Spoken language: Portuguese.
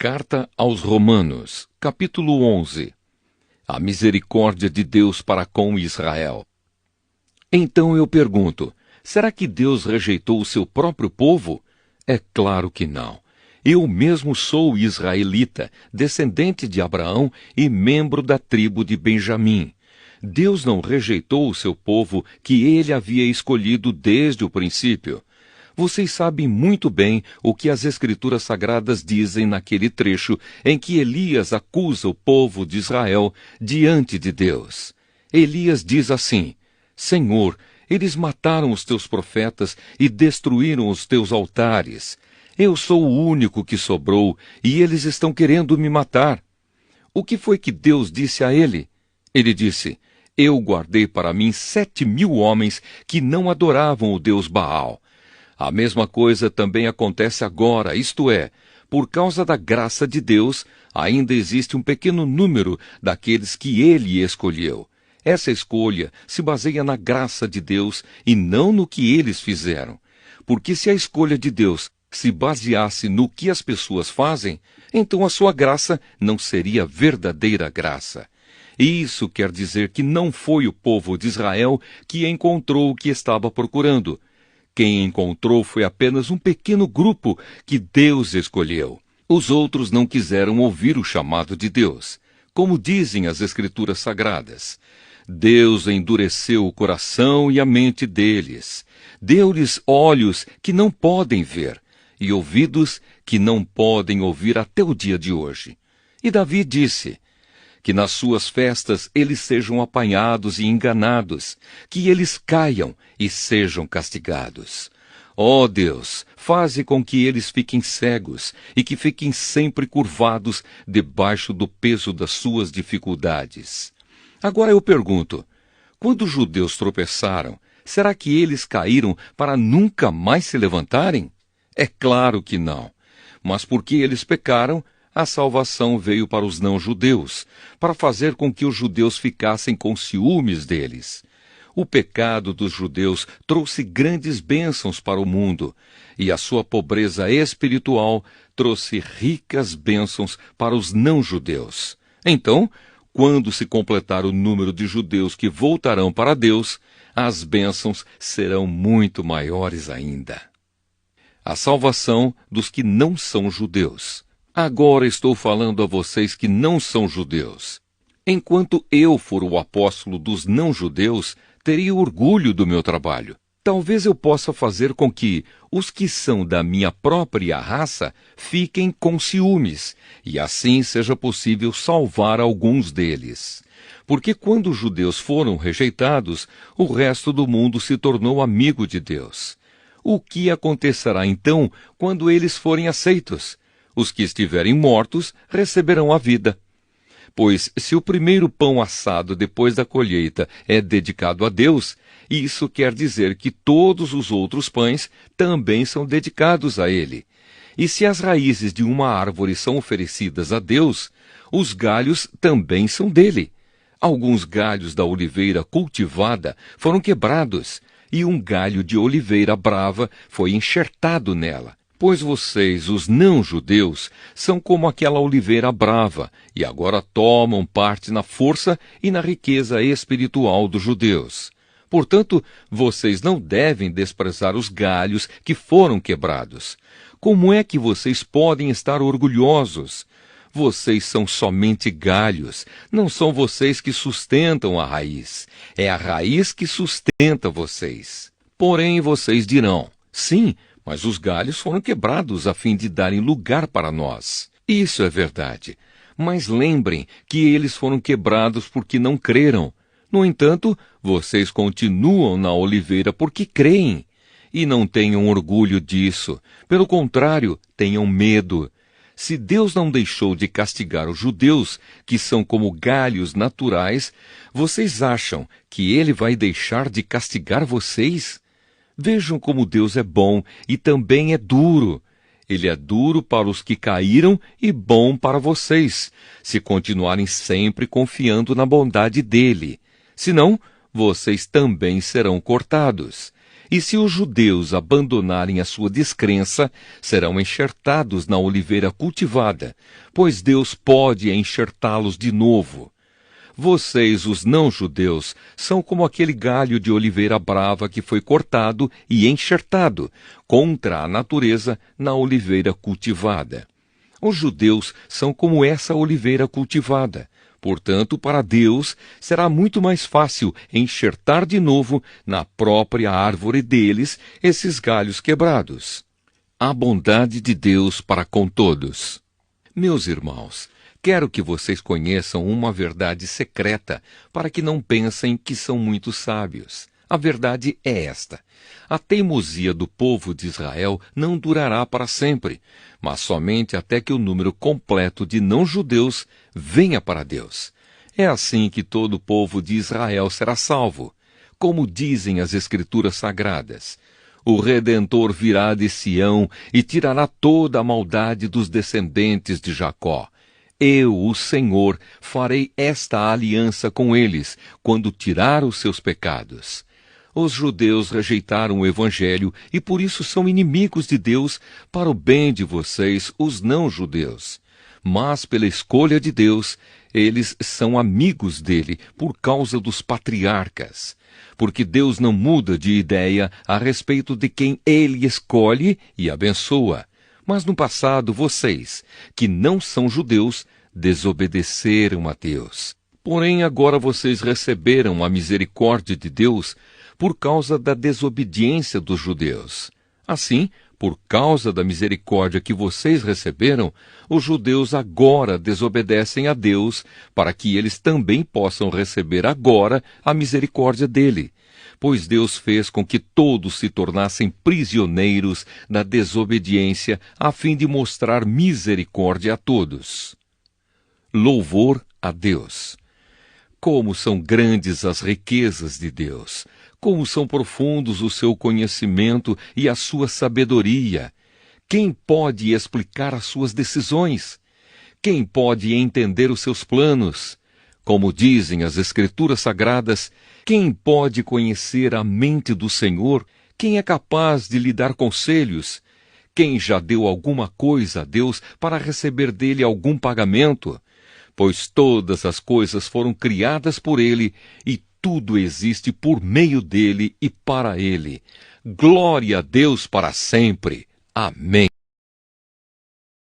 Carta aos Romanos, capítulo 11. A misericórdia de Deus para com Israel. Então eu pergunto, será que Deus rejeitou o seu próprio povo? É claro que não. Eu mesmo sou israelita, descendente de Abraão e membro da tribo de Benjamim. Deus não rejeitou o seu povo que ele havia escolhido desde o princípio. Vocês sabem muito bem o que as Escrituras Sagradas dizem naquele trecho em que Elias acusa o povo de Israel diante de Deus. Elias diz assim: Senhor, eles mataram os teus profetas e destruíram os teus altares. Eu sou o único que sobrou e eles estão querendo me matar. O que foi que Deus disse a ele? Ele disse: Eu guardei para mim 7.000 homens que não adoravam o Deus Baal. A mesma coisa também acontece agora, isto é, por causa da graça de Deus, ainda existe um pequeno número daqueles que ele escolheu. Essa escolha se baseia na graça de Deus e não no que eles fizeram. Porque se a escolha de Deus se baseasse no que as pessoas fazem, então a sua graça não seria verdadeira graça. E isso quer dizer que não foi o povo de Israel que encontrou o que estava procurando. Quem encontrou foi apenas um pequeno grupo que Deus escolheu. Os outros não quiseram ouvir o chamado de Deus. Como dizem as Escrituras Sagradas, Deus endureceu o coração e a mente deles. Deu-lhes olhos que não podem ver e ouvidos que não podem ouvir até o dia de hoje. E Davi disse: que nas suas festas eles sejam apanhados e enganados, que eles caiam e sejam castigados. Ó Deus, faze com que eles fiquem cegos e que fiquem sempre curvados debaixo do peso das suas dificuldades. Agora eu pergunto, quando os judeus tropeçaram, será que eles caíram para nunca mais se levantarem? É claro que não. Mas porque eles pecaram, a salvação veio para os não-judeus, para fazer com que os judeus ficassem com ciúmes deles. O pecado dos judeus trouxe grandes bênçãos para o mundo, e a sua pobreza espiritual trouxe ricas bênçãos para os não-judeus. Então, quando se completar o número de judeus que voltarão para Deus, as bênçãos serão muito maiores ainda. A salvação dos que não são judeus. Agora estou falando a vocês que não são judeus. Enquanto eu for o apóstolo dos não-judeus, teria orgulho do meu trabalho. Talvez eu possa fazer com que os que são da minha própria raça fiquem com ciúmes, e assim seja possível salvar alguns deles. Porque quando os judeus foram rejeitados, o resto do mundo se tornou amigo de Deus. O que acontecerá então quando eles forem aceitos? Os que estiverem mortos receberão a vida. Pois se o primeiro pão assado depois da colheita é dedicado a Deus, isso quer dizer que todos os outros pães também são dedicados a Ele. E se as raízes de uma árvore são oferecidas a Deus, os galhos também são dele. Alguns galhos da oliveira cultivada foram quebrados, e um galho de oliveira brava foi enxertado nela. Pois vocês, os não-judeus, são como aquela oliveira brava, e agora tomam parte na força e na riqueza espiritual dos judeus. Portanto, vocês não devem desprezar os galhos que foram quebrados. Como é que vocês podem estar orgulhosos? Vocês são somente galhos, não são vocês que sustentam a raiz. É a raiz que sustenta vocês. Porém, vocês dirão, sim, mas os galhos foram quebrados a fim de darem lugar para nós. Isso é verdade. Mas lembrem que eles foram quebrados porque não creram. No entanto, vocês continuam na oliveira porque creem. E não tenham orgulho disso. Pelo contrário, tenham medo. Se Deus não deixou de castigar os judeus, que são como galhos naturais, vocês acham que Ele vai deixar de castigar vocês? Vejam como Deus é bom e também é duro. Ele é duro para os que caíram e bom para vocês, se continuarem sempre confiando na bondade dele. Senão, vocês também serão cortados. E se os judeus abandonarem a sua descrença, serão enxertados na oliveira cultivada, pois Deus pode enxertá-los de novo. Vocês, os não-judeus, são como aquele galho de oliveira brava que foi cortado e enxertado, contra a natureza, na oliveira cultivada. Os judeus são como essa oliveira cultivada. Portanto, para Deus, será muito mais fácil enxertar de novo na própria árvore deles esses galhos quebrados. A bondade de Deus para com todos. Meus irmãos, quero que vocês conheçam uma verdade secreta, para que não pensem que são muito sábios. A verdade é esta: a teimosia do povo de Israel não durará para sempre, mas somente até que o número completo de não-judeus venha para Deus. É assim que todo o povo de Israel será salvo. Como dizem as Escrituras Sagradas: o Redentor virá de Sião e tirará toda a maldade dos descendentes de Jacó. Eu, o Senhor, farei esta aliança com eles, quando tirar os seus pecados. Os judeus rejeitaram o Evangelho e por isso são inimigos de Deus para o bem de vocês, os não-judeus. Mas pela escolha de Deus, eles são amigos dele por causa dos patriarcas. Porque Deus não muda de ideia a respeito de quem ele escolhe e abençoa. Mas no passado vocês, que não são judeus, desobedeceram a Deus. Porém agora vocês receberam a misericórdia de Deus por causa da desobediência dos judeus. Assim, por causa da misericórdia que vocês receberam, os judeus agora desobedecem a Deus, para que eles também possam receber agora a misericórdia dele. Pois Deus fez com que todos se tornassem prisioneiros da desobediência, a fim de mostrar misericórdia a todos. Louvor a Deus! Como são grandes as riquezas de Deus! Como são profundos o seu conhecimento e a sua sabedoria! Quem pode explicar as suas decisões? Quem pode entender os seus planos? Como dizem as Escrituras Sagradas, quem pode conhecer a mente do Senhor? Quem é capaz de lhe dar conselhos? Quem já deu alguma coisa a Deus para receber dele algum pagamento? Pois todas as coisas foram criadas por ele, e tudo existe por meio dele e para ele. Glória a Deus para sempre. Amém.